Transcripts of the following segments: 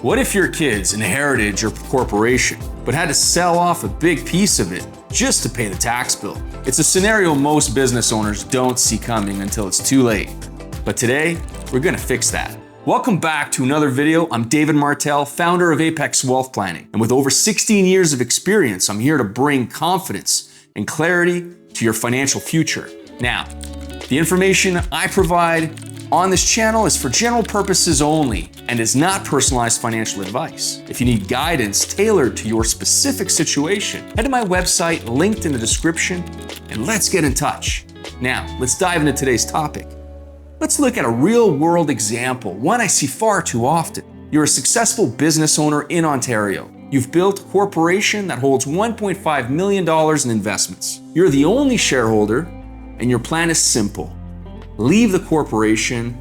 What if your kids inherited your corporation, but had to sell off a big piece of it just to pay the tax bill? It's a scenario most business owners don't see coming until it's too late. But today, we're gonna fix that. Welcome back to another video. I'm David Martell, founder of Apex Wealth Planning. And with over 16 years of experience, I'm here to bring confidence and clarity to your financial future. Now, the information I provide on this channel is for general purposes only and is not personalized financial advice. If you need guidance tailored to your specific situation, head to my website linked in the description and let's get in touch. Now, let's dive into today's topic. Let's look at a real-world example, one I see far too often. You're a successful business owner in Ontario. You've built a corporation that holds $1.5 million in investments. You're the only shareholder, and your plan is simple. Leave the corporation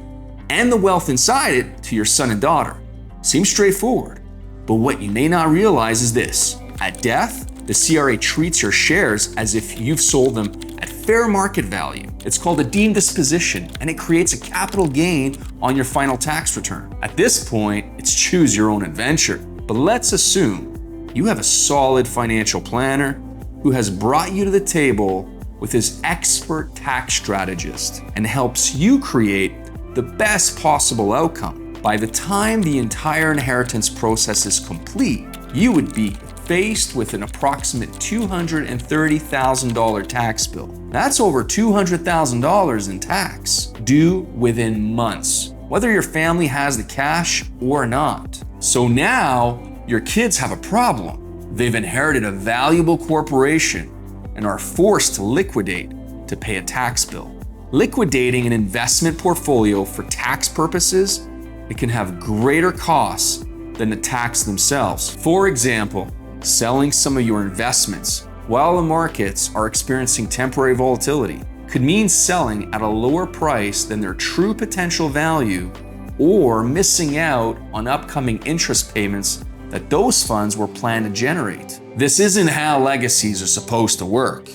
and the wealth inside it to your son and daughter. Seems straightforward, but what you may not realize is this. At death, the CRA treats your shares as if you've sold them at fair market value. It's called a deemed disposition, and it creates a capital gain on your final tax return. At this point, it's choose your own adventure. But let's assume you have a solid financial planner who has brought you to the table with his expert tax strategist and helps you create the best possible outcome. By the time the entire inheritance process is complete, you would be faced with an approximate $230,000 tax bill. That's over $200,000 in tax due within months, whether your family has the cash or not. So now your kids have a problem. They've inherited a valuable corporation and are forced to liquidate to pay a tax bill. Liquidating an investment portfolio for tax purposes, it can have greater costs than the tax themselves. For example, selling some of your investments while the markets are experiencing temporary volatility could mean selling at a lower price than their true potential value or missing out on upcoming interest payments that those funds were planned to generate. This isn't how legacies are supposed to work.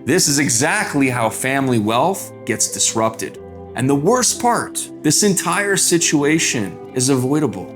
This is exactly how family wealth gets disrupted. And the worst part, this entire situation is avoidable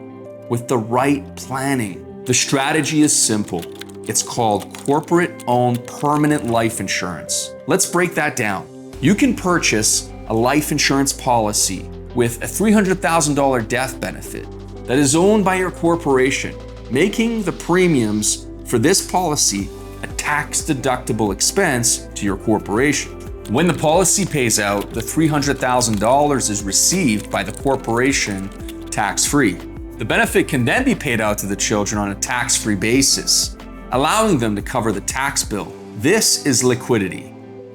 with the right planning. The strategy is simple. It's called corporate-owned permanent life insurance. Let's break that down. You can purchase a life insurance policy with a $300,000 death benefit that is owned by your corporation, making the premiums for this policy a tax-deductible expense to your corporation. When the policy pays out, the $300,000 is received by the corporation tax-free. The benefit can then be paid out to the children on a tax-free basis, allowing them to cover the tax bill. This is liquidity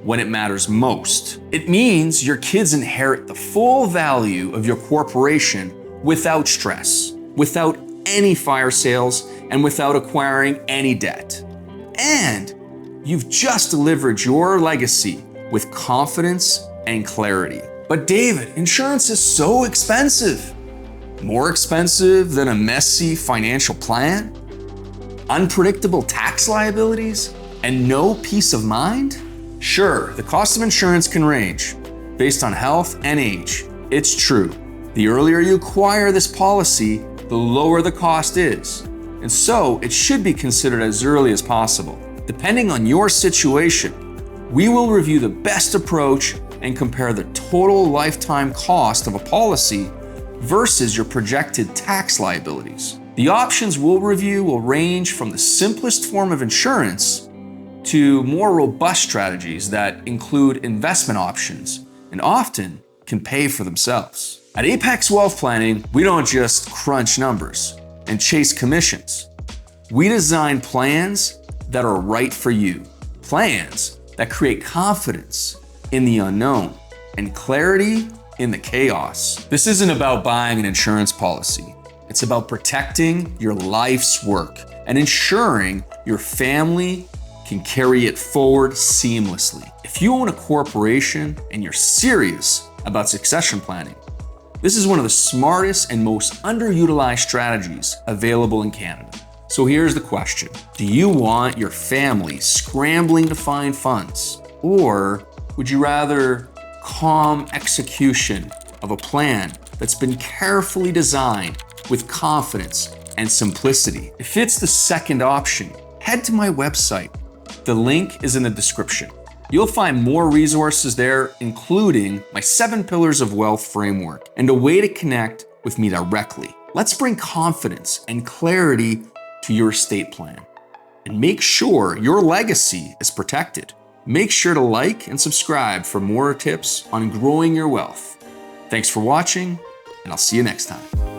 when it matters most. It means your kids inherit the full value of your corporation without stress, without any fire sales, and without acquiring any debt. And you've just delivered your legacy with confidence and clarity. But David, insurance is so expensive. More expensive than a messy financial plan? Unpredictable tax liabilities? And no peace of mind? Sure, the cost of insurance can range based on health and age. It's true. The earlier you acquire this policy, the lower the cost is. And so it should be considered as early as possible. Depending on your situation, we will review the best approach and compare the total lifetime cost of a policy versus your projected tax liabilities. The options we'll review will range from the simplest form of insurance to more robust strategies that include investment options and often can pay for themselves. At Apex Wealth Planning, we don't just crunch numbers and chase commissions. We design plans that are right for you. Plans that create confidence in the unknown and clarity in the chaos. This isn't about buying an insurance policy. It's about protecting your life's work and ensuring your family can carry it forward seamlessly. If you own a corporation and you're serious about succession planning, this is one of the smartest and most underutilized strategies available in Canada. So here's the question. Do you want your family scrambling to find funds? Or would you rather calm execution of a plan that's been carefully designed with confidence and simplicity. If it's the second option, head to my website. The link is in the description. You'll find more resources there, including my 7 Pillars of Wealth framework and a way to connect with me directly. Let's bring confidence and clarity to your estate plan and make sure your legacy is protected. Make sure to like and subscribe for more tips on growing your wealth. Thanks for watching, and I'll see you next time.